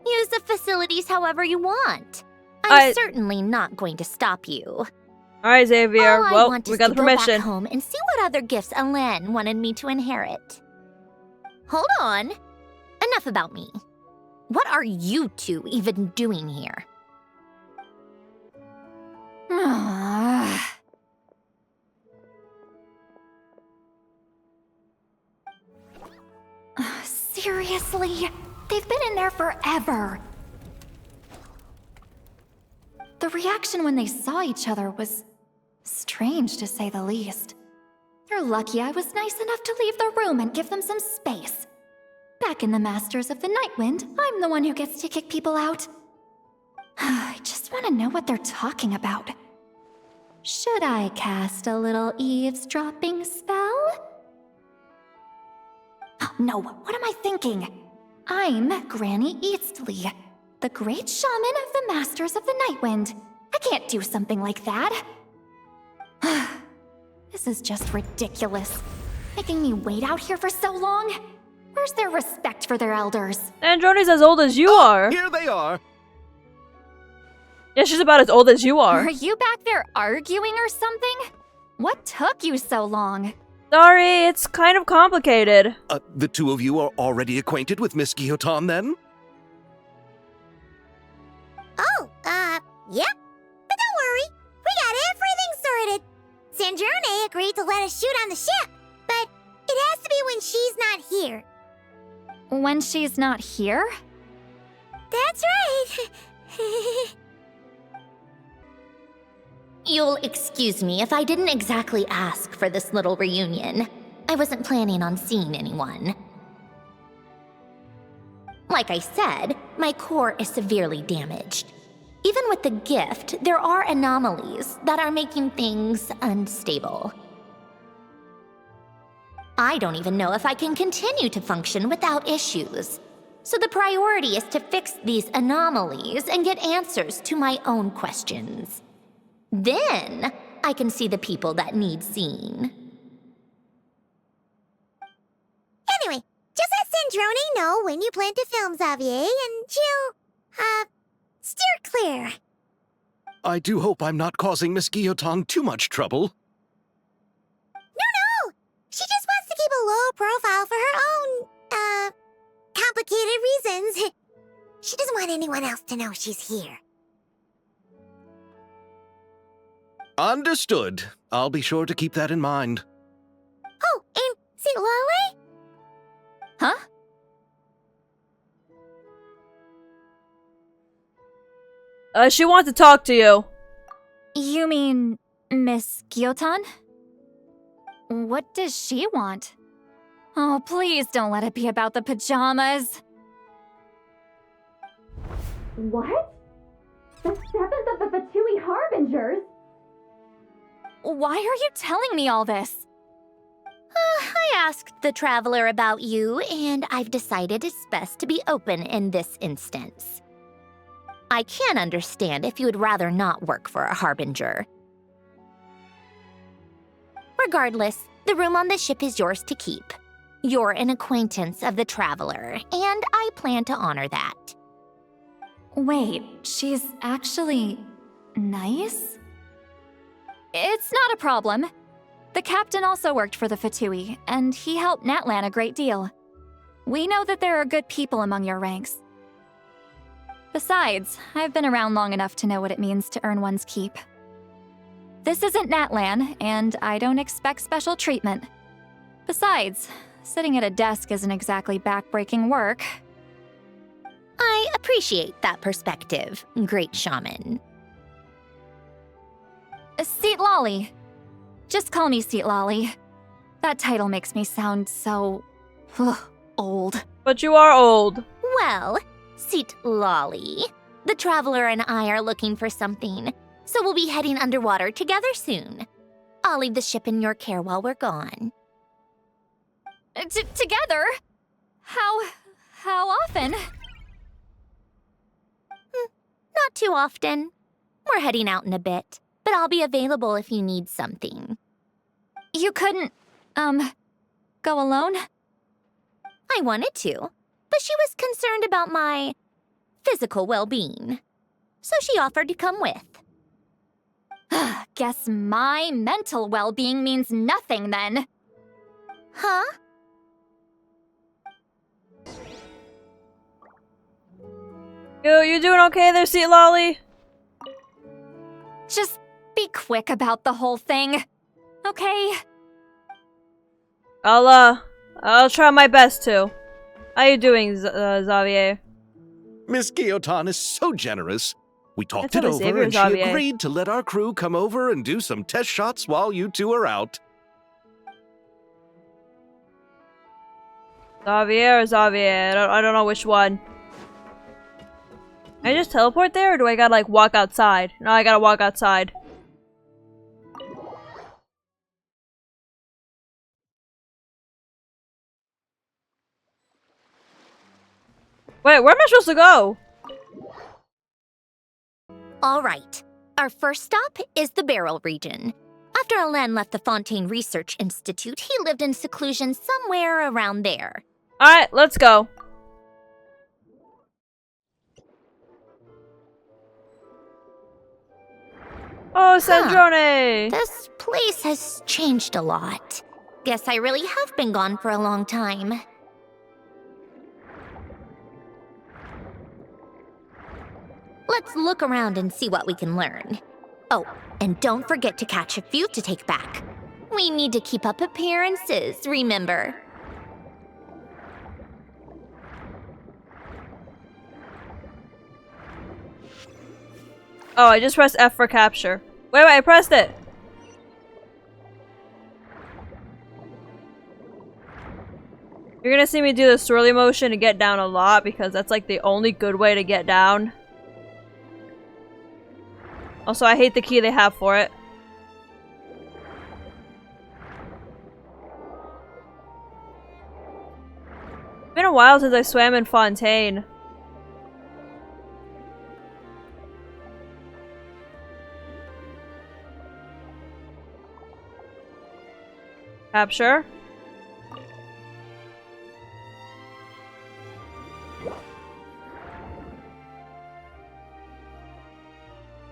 Use the facilities however you want. I'm certainly not going to stop you. Alright, Xavier. All I Well, want we is got to the go back permission. home and see what other gifts Alain wanted me to inherit. Hold on. Enough about me. What are you two even doing here? Seriously? They've been in there forever. The reaction when they saw each other was strange, to say the least. You're lucky I was nice enough to leave the room and give them some space. Back in the Masters of the Nightwind, I'm the one who gets to kick people out. I just want to know what they're talking about. Should I cast a little eavesdropping spell? Oh, no, what am I thinking? I'm Granny Eastley, the great shaman of the Masters of the Nightwind. I can't do something like that. This is just ridiculous. Making me wait out here for so long? Where's their respect for their elders? Sandrone's as old as you are. Here they are. Yeah, she's about as old as you are. Are you back there arguing or something? What took you so long? Sorry, it's kind of complicated. The two of you are already acquainted with Miss Guillotin, then? Oh, yep. But don't worry, we got everything sorted. Sandrone agreed to let us shoot on the ship, but it has to be when she's not here. When she's not here? That's right. You'll excuse me if I didn't exactly ask for this little reunion. I wasn't planning on seeing anyone. Like I said, my core is severely damaged. Even with the gift, there are anomalies that are making things unstable. I don't even know if I can continue to function without issues. So the priority is to fix these anomalies and get answers to my own questions. Then, I can see the people that need seeing. Anyway, just let Sandrone know when you plan to film Xavier, and she'll, steer clear. I do hope I'm not causing Miss Guillotin too much trouble. No! She just wants to keep a low profile for her own, complicated reasons. She doesn't want anyone else to know she's here. Understood. I'll be sure to keep that in mind. Oh, and since Citlali? Huh? She wants to talk to you. You mean Miss Gyotan? What does she want? Oh, please don't let it be about the pajamas. What? The 7th of the Fatui Harbingers? Why are you telling me all this? I asked the traveler about you, and I've decided it's best to be open in this instance. I can understand if you would rather not work for a harbinger. Regardless, the room on the ship is yours to keep. You're an acquaintance of the traveler, and I plan to honor that. Wait, she's actually nice? It's not a problem. The captain also worked for the Fatui, and he helped Natlan a great deal. We know that there are good people among your ranks. Besides, I've been around long enough to know what it means to earn one's keep. This isn't Natlan, and I don't expect special treatment. Besides, sitting at a desk isn't exactly back-breaking work. I appreciate that perspective, great shaman. Citlali. Just call me Citlali. That title makes me sound so... old. But you are old. Well, Citlali, the traveler and I are looking for something, so we'll be heading underwater together soon. I'll leave the ship in your care while we're gone. Together? How often? Not too often. We're heading out in a bit, but I'll be available if you need something. You couldn't, go alone? I wanted to, but she was concerned about my physical well-being, so she offered to come with. Guess my mental well-being means nothing then. Huh? You doing okay there, Citlali? Just be quick about the whole thing, okay? I'll try my best to. How you doing, Xavier? Miss Gyotan is so generous. We talked That's it how over Xavier, and she Xavier. agreed to let our crew come over and do some test shots while you two are out. Xavier or Xavier? I don't know which one. Can I just teleport there, or do I gotta, like, walk outside? No, I gotta walk outside. Wait, where am I supposed to go? All right. Our first stop is the Barrel region. After Alain left the Fontaine Research Institute, he lived in seclusion somewhere around there. Alright, let's go. Oh, Sandrone! This place has changed a lot. Guess I really have been gone for a long time. Let's look around and see what we can learn. Oh, and don't forget to catch a few to take back. We need to keep up appearances, remember? Oh, I just pressed F for capture. Wait, I pressed it! You're gonna see me do the swirly motion and get down a lot because that's like the only good way to get down. Also, I hate the key they have for it. It's been a while since I swam in Fontaine. Capture.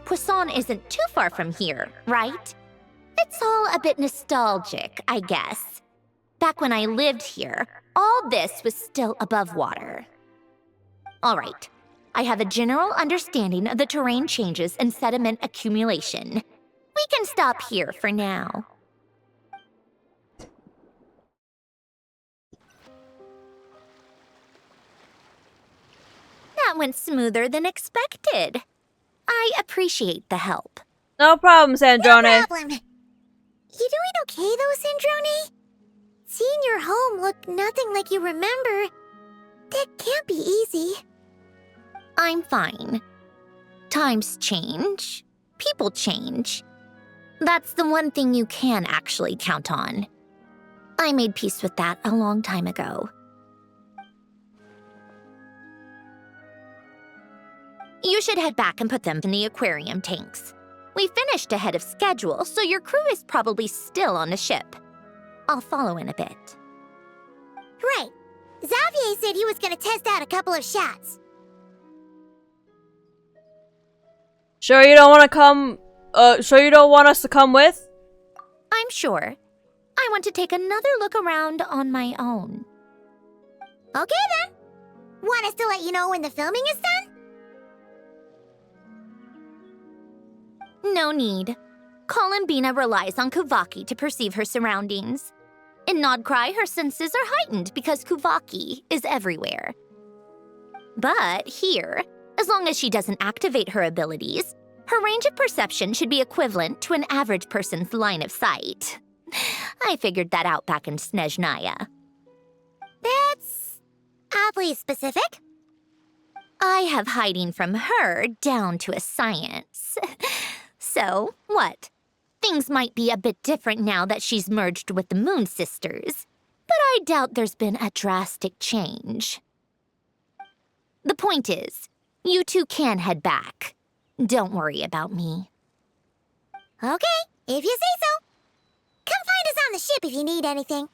Poisson isn't too far from here, right? It's all a bit nostalgic, I guess. Back when I lived here, all this was still above water. All right, I have a general understanding of the terrain changes and sediment accumulation. We can stop here for now. That went smoother than expected. I appreciate the help. No problem, Sandrone. No problem. You doing okay though, Sandrone? Seeing your home look nothing like you remember, that can't be easy. I'm fine. Times change. People change. That's the one thing you can actually count on. I made peace with that a long time ago. You should head back and put them in the aquarium tanks. We finished ahead of schedule, so your crew is probably still on the ship. I'll follow in a bit. Right. Xavier said he was gonna test out a couple of shots. Sure you don't want to come, sure you don't want us to come with? I'm sure. I want to take another look around on my own. Okay then. Want us to let you know when the filming is done? No need. Columbina relies on Kuvaki to perceive her surroundings. In Nod-Krai, her senses are heightened because Kuvaki is everywhere. But here, as long as she doesn't activate her abilities, her range of perception should be equivalent to an average person's line of sight. I figured that out back in Snezhnaya. That's oddly specific. I have hiding from her down to a science. So, what? Things might be a bit different now that she's merged with the Moon Sisters, but I doubt there's been a drastic change. The point is, you two can head back. Don't worry about me. Okay, if you say so. Come find us on the ship if you need anything.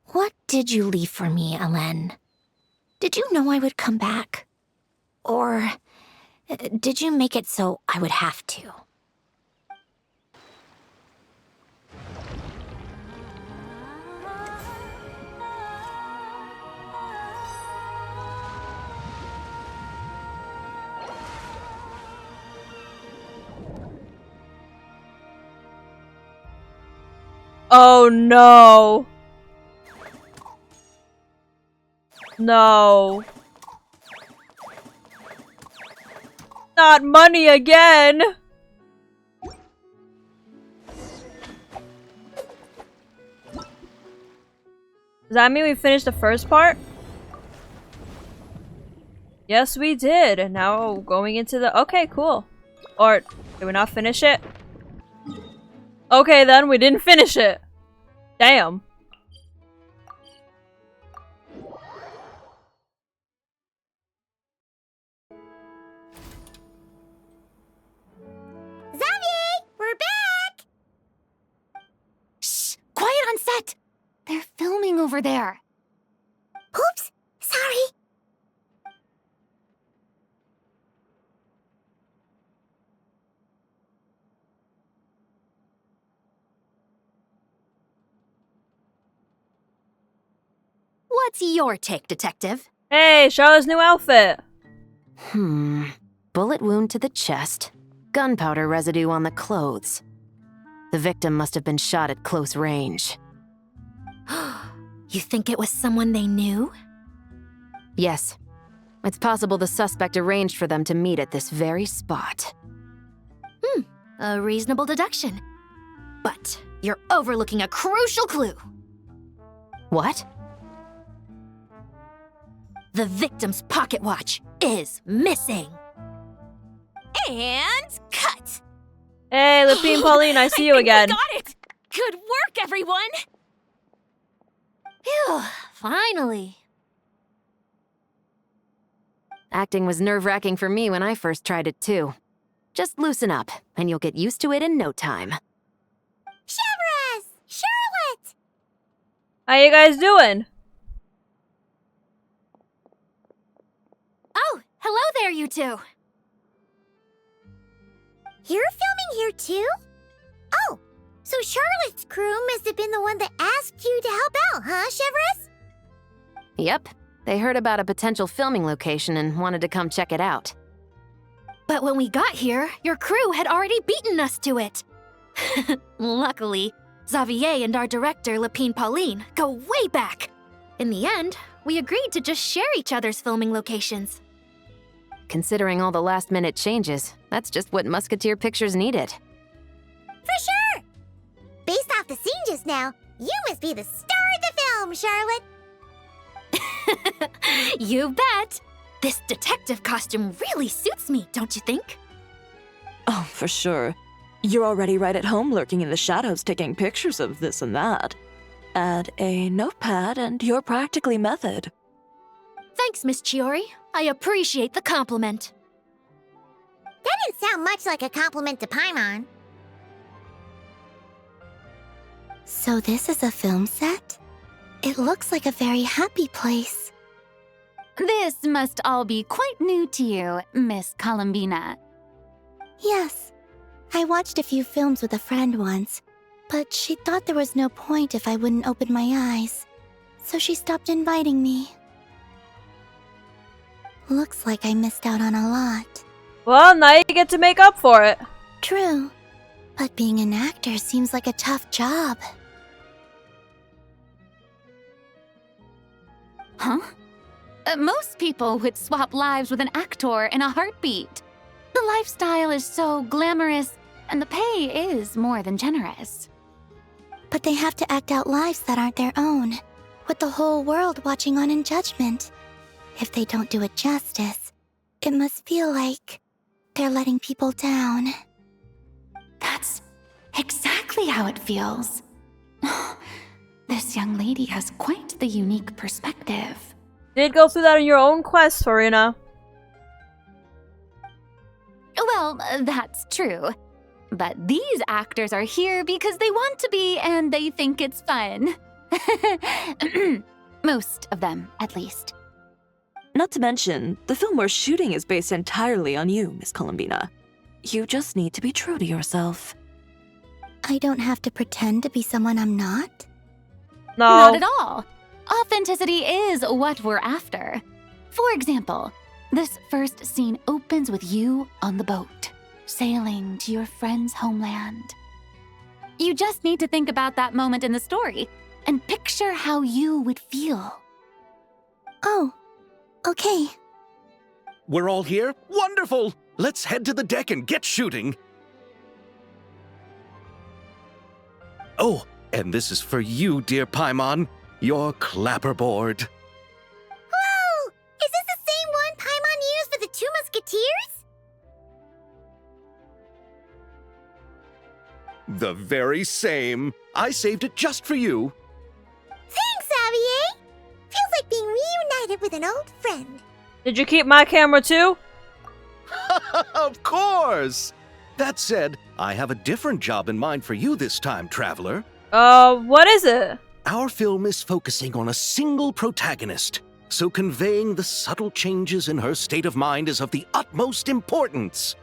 What did you leave for me, Ellen? Did you know I would come back? Or did you make it so I would have to? Oh no. No. Not money again! Does that mean we finished the first part? Yes, we did. And now going into the... Okay, cool. Or, did we not finish it? Okay then, we didn't finish it. Damn. Xavier, we're back! Shh! Quiet on set! They're filming over there. Oops, sorry. What's your take, Detective? Hey, Charlotte's new outfit. Bullet wound to the chest. Gunpowder residue on the clothes. The victim must have been shot at close range. You think it was someone they knew? Yes. It's possible the suspect arranged for them to meet at this very spot. A reasonable deduction. But you're overlooking a crucial clue. What? The victim's pocket watch is missing. And cut! Hey, Lupine Pauline, I see you again. Got it! Good work, everyone! Phew, finally. Acting was nerve-wracking for me when I first tried it too. Just loosen up, and you'll get used to it in no time. Chevres! Charlotte! How you guys doing? Oh, hello there, you two. You're filming here too? Oh, so Charlotte's crew must have been the one that asked you to help out, huh, Chevres? Yep. They heard about a potential filming location and wanted to come check it out. But when we got here, your crew had already beaten us to it. Luckily, Xavier and our director, Lapine Pauline, go way back. In the end, we agreed to just share each other's filming locations. Considering all the last-minute changes, that's just what Musketeer Pictures needed. For sure! Based off the scene just now, you must be the star of the film, Charlotte! You bet! This detective costume really suits me, don't you think? Oh, for sure. You're already right at home lurking in the shadows taking pictures of this and that. Add a notepad and you're practically method. Thanks, Miss Chiori. I appreciate the compliment. That didn't sound much like a compliment to Paimon. So this is a film set? It looks like a very happy place. This must all be quite new to you, Miss Columbina. Yes. I watched a few films with a friend once, but she thought there was no point if I wouldn't open my eyes. So she stopped inviting me. Looks like I missed out on a lot. Well, now you get to make up for it. True. But being an actor seems like a tough job. Huh? Most people would swap lives with an actor in a heartbeat. The lifestyle is so glamorous, and the pay is more than generous. But they have to act out lives that aren't their own, with the whole world watching on in judgment. If they don't do it justice, it must feel like they're letting people down. That's exactly how it feels. This young lady has quite the unique perspective. Did go through that on your own quest, Furina. Well, that's true. But these actors are here because they want to be and they think it's fun. Most of them, at least. Not to mention, the film we're shooting is based entirely on you, Miss Columbina. You just need to be true to yourself. I don't have to pretend to be someone I'm not? No. Not at all. Authenticity is what we're after. For example, this first scene opens with you on the boat, sailing to your friend's homeland. You just need to think about that moment in the story and picture how you would feel. Oh, okay. We're all here? Wonderful! Let's head to the deck and get shooting. Oh, and this is for you, dear Paimon, your clapperboard. Whoa! Is this the same one Paimon used for the Two Musketeers? The very same. I saved it just for you. Thanks, Xavier! Feels like being reunited with an old friend. Did you keep my camera too? Of course! That said, I have a different job in mind for you this time, traveler. What is it? Our film is focusing on a single protagonist, so conveying the subtle changes in her state of mind is of the utmost importance.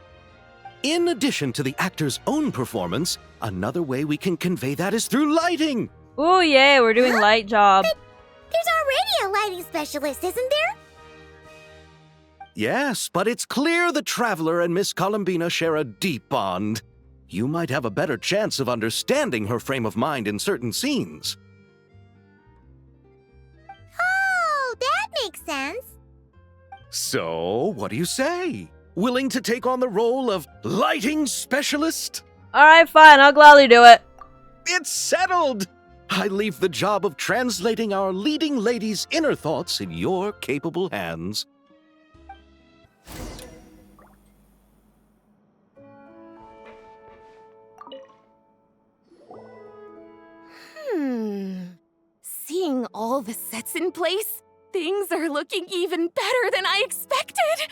In addition to the actor's own performance, another way we can convey that is through lighting. Ooh, yeah, we're doing light job. There's already a lighting specialist, isn't there? Yes, but it's clear the Traveler and Miss Columbina share a deep bond. You might have a better chance of understanding her frame of mind in certain scenes. Oh, that makes sense. So, what do you say? Willing to take on the role of lighting specialist? Alright, fine, I'll gladly do it. It's settled! I leave the job of translating our leading lady's inner thoughts in your capable hands. Seeing all the sets in place, things are looking even better than I expected.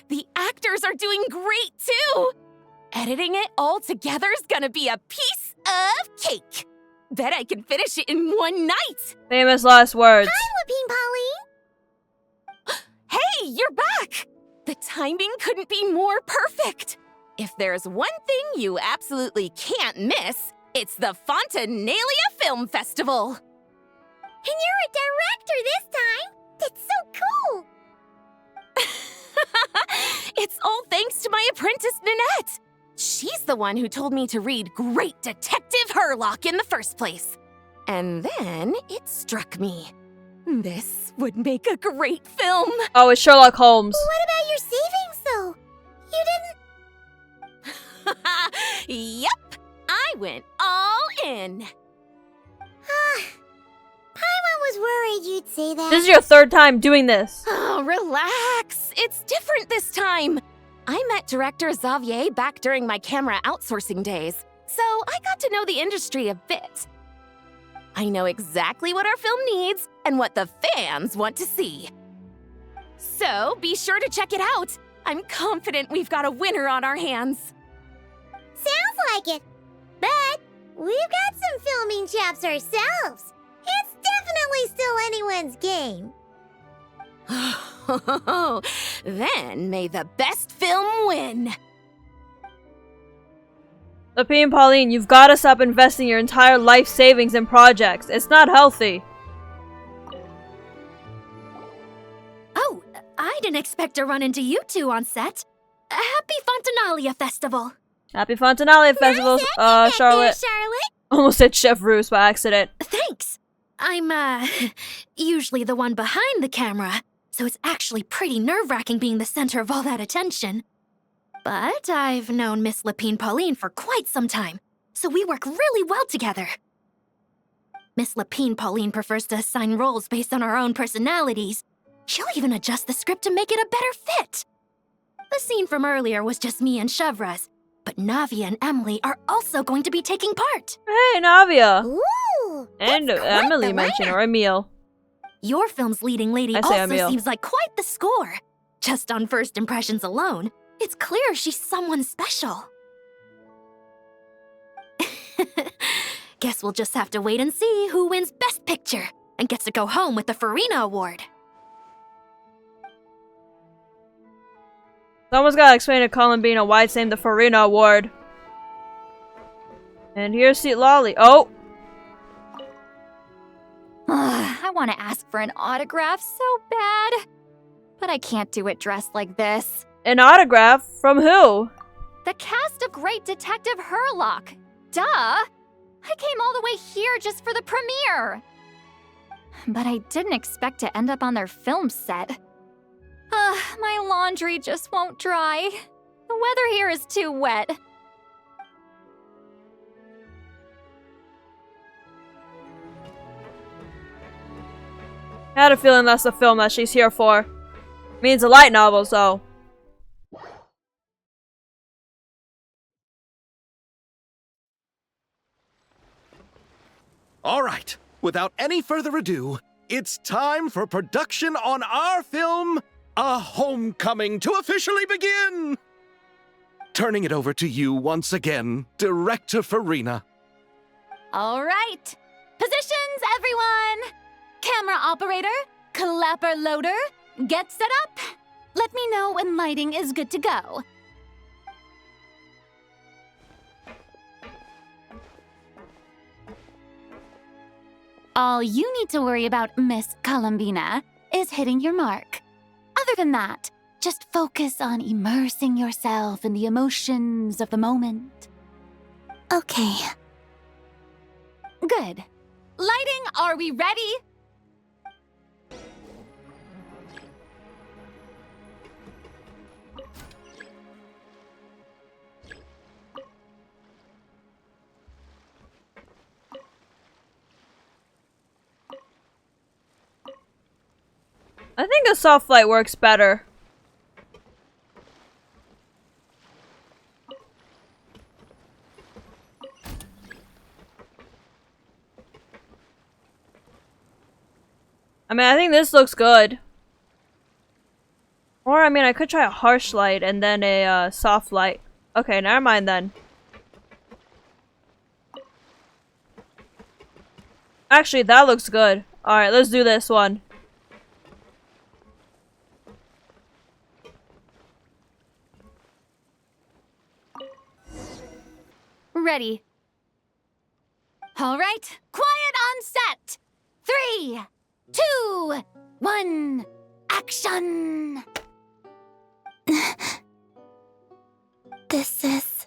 The actors are doing great too. Editing it all together is gonna be a piece of cake. Bet I can finish it in one night. Famous last words. Hi, Lapine Pauline. Hey, you're back! The timing couldn't be more perfect. If there's one thing you absolutely can't miss, it's the Fontinallia Film Festival. And you're a director this time. That's so cool. It's all thanks to my apprentice. apprentice Ninette. She's the one who told me to read Great Detective Herlock in the first place. And then it struck me. This would make a great film. Oh, it's Sherlock Holmes. What about your savings, though? You didn't... Yep, I went all in. Paimon was worried you'd say that. This is your third time doing this. Oh, relax. It's different this time. I met director Xavier back during my camera outsourcing days, so I got to know the industry a bit. I know exactly what our film needs and what the fans want to see. So be sure to check it out. I'm confident we've got a winner on our hands. Sounds like it. But we've got some filming chops ourselves. It's definitely still anyone's game. Then may the best film win. Lapine Pauline, you've got to stop investing your entire life savings in projects. It's not healthy. Oh, I didn't expect to run into you two on set. Happy Fontinallia Festival. Happy Fontinallia Festival, Charlotte. Almost said Chef Roos by accident. Thanks. I'm, usually the one behind the camera, so it's actually pretty nerve-wracking being the center of all that attention. But I've known Miss Lapine Pauline for quite some time, so we work really well together. Miss Lapine Pauline prefers to assign roles based on our own personalities. She'll even adjust the script to make it a better fit. The scene from earlier was just me and Chevres, but Navia and Emily are also going to be taking part. Hey, Navia. Ooh, And that's quite Emily the mentioned, lineup. or Emile. Your film's leading lady I say also Emile. seems like quite the score. Just on first impressions alone, it's clear she's someone special. Guess we'll just have to wait and see who wins Best Picture and gets to go home with the Furina Award. Someone's gotta explain to Columbina why it's named the Furina Award. And here's Citlali. Oh! I want to ask for an autograph so bad. But I can't do it dressed like this. An autograph? From who? The cast of Great Detective Herlock. Duh! I came all the way here just for the premiere. But I didn't expect to end up on their film set. My laundry just won't dry. The weather here is too wet. I had a feeling that's the film that she's here for. I mean, it's a light novel, so. All right, without any further ado, it's time for production on our film, A Homecoming, to officially begin! Turning it over to you once again, Director Furina. All right. Positions, everyone! Camera operator, clapper loader, get set up. Let me know when lighting is good to go. All you need to worry about, Miss Columbina, is hitting your mark. Other than that, just focus on immersing yourself in the emotions of the moment. Okay. Good. Lighting, are we ready? I think a soft light works better. I mean, I think this looks good. Or, I mean, I could try a harsh light and then a soft light. Okay, never mind then. Actually, that looks good. Alright, let's do this one. Ready. All right, quiet on set. 3, 2, 1, action! this is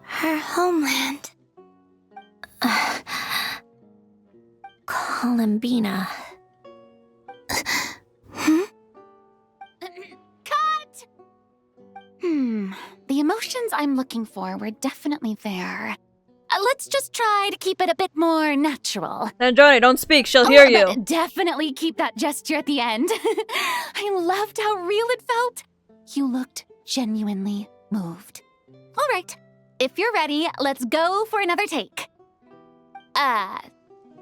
her homeland. Columbina. Cut! The emotions I'm looking for were definitely there. Let's just try to keep it a bit more natural. Sandrone, don't speak. She'll hear you. But definitely keep that gesture at the end. I loved how real it felt. You looked genuinely moved. All right, if you're ready, let's go for another take.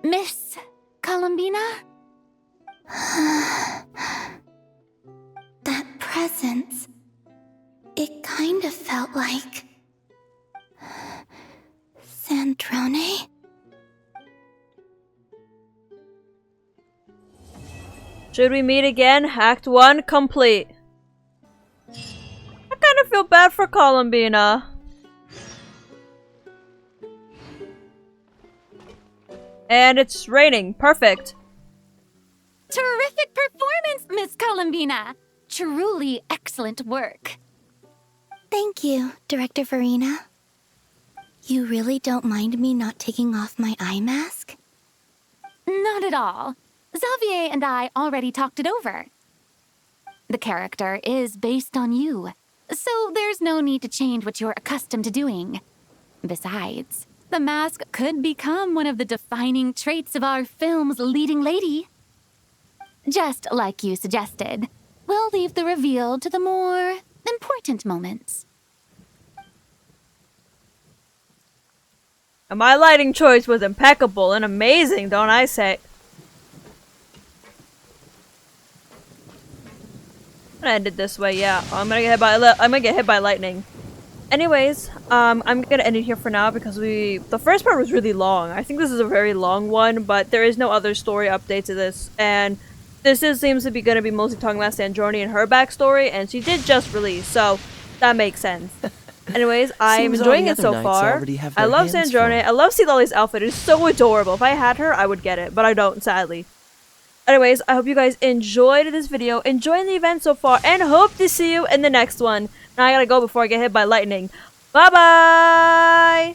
Miss Columbina? That presence. It kind of felt like... Sandrone? Should we meet again? Act 1 complete. I kind of feel bad for Columbina. And it's raining. Perfect. Terrific performance, Miss Columbina. Truly excellent work. Thank you, Director Furina. You really don't mind me not taking off my eye mask? Not at all. Xavier and I already talked it over. The character is based on you, so there's no need to change what you're accustomed to doing. Besides, the mask could become one of the defining traits of our film's leading lady. Just like you suggested, we'll leave the reveal to the more important moments. And my lighting choice was impeccable and amazing, don't I say? I'm gonna end it this way, yeah. I'm gonna get hit by lightning. Anyways, I'm gonna end it here for now because the first part was really long. I think this is a very long one, but there is no other story update to this, and this seems to be gonna be mostly talking about Sandrone and her backstory, and she did just release, so that makes sense. Anyways, I'm enjoying it so far. I love Sandrone. I love Citlali's outfit. It's so adorable. If I had her, I would get it, but I don't, sadly. Anyways, I hope you guys enjoyed this video, enjoying the event so far, and hope to see you in the next one. Now I gotta go before I get hit by lightning. Bye-bye!